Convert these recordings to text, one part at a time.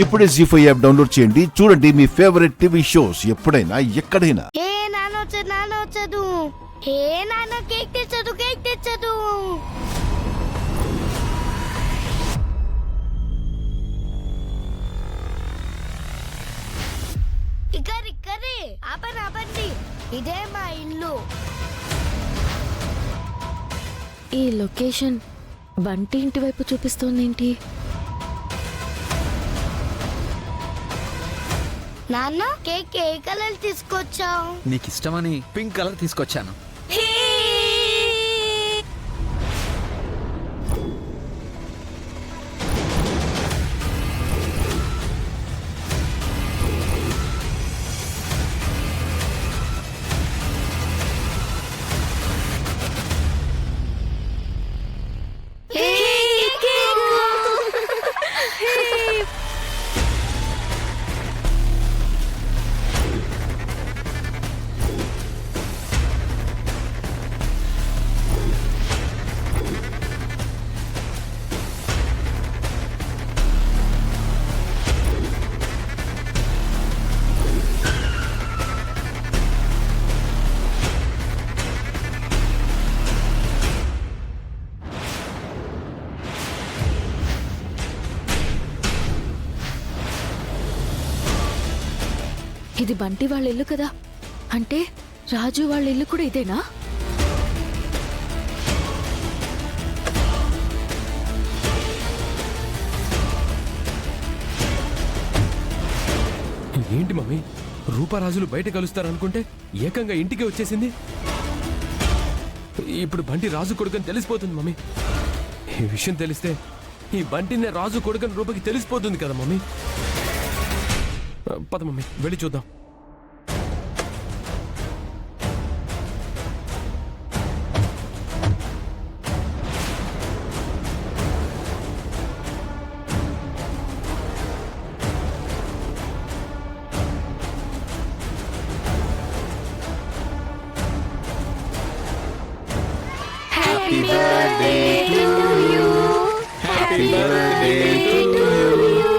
ఇప్పుడే జీ5 app download చేయండి. చూడండి మీ ఫేవరెట్ టీవీ షోస్ ఎప్పుడైనా ఎక్కడైనా. ఏ నాన్న వచ్చదు. ఏ నాన్న కేక్ తెచ్చదు. ఇక్కడే ఆపండి. ఇదే మా ఇల్లు. ఈ లొకేషన్ బంటి ఇంటి వైపు చూపిస్తోందేంటి? నాన్న కేక్ ఏ కలర్ తీసుకొచ్చావు? నీకు ఇష్టమని పింక్ కలర్ తీసుకొచ్చాను. ఇది బంటి వాళ్ళ ఇల్లు కదా, అంటే రాజు వాళ్ళ ఇల్లు కూడా ఇదేనా? ఏంటి మమ్మీ, రూపారాజులు బయట కలుస్తారనుకుంటే ఏకంగా ఇంటికి వచ్చేసింది. ఇప్పుడు బంటి రాజు కొడుకని తెలిసిపోతుంది మమ్మీ. ఈ విషయం తెలిస్తే ఈ బంటినే రాజు కొడుకని రూపకి తెలిసిపోతుంది కదా మమ్మీ. పద మమ్మీ, వెళ్ళి చూద్దాం. Happy birthday to you. Happy birthday to you.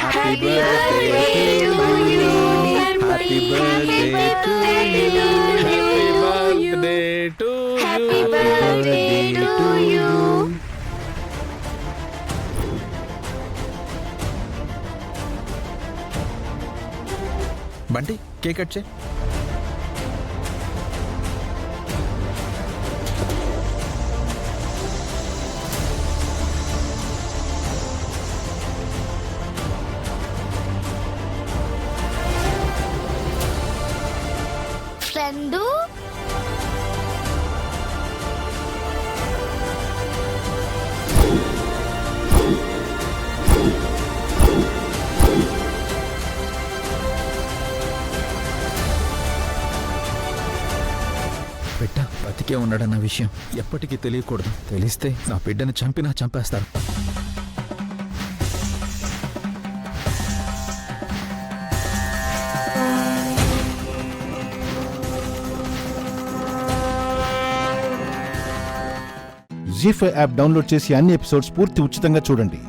Happy birthday to you. Happy birthday to you. Happy birthday to you. Bunty cake cut చేయి. ఫ్రెండు బిడ్డ బతికే ఉన్నాడన్న విషయం ఎప్పటికీ తెలియకూడదు. తెలిస్తే నా బిడ్డను చంపేస్తారు. జీ5 యాప్ డౌన్లోడ్ చేసి అన్ని ఎపిసోడ్స్ పూర్తి ఉచితంగా చూడండి.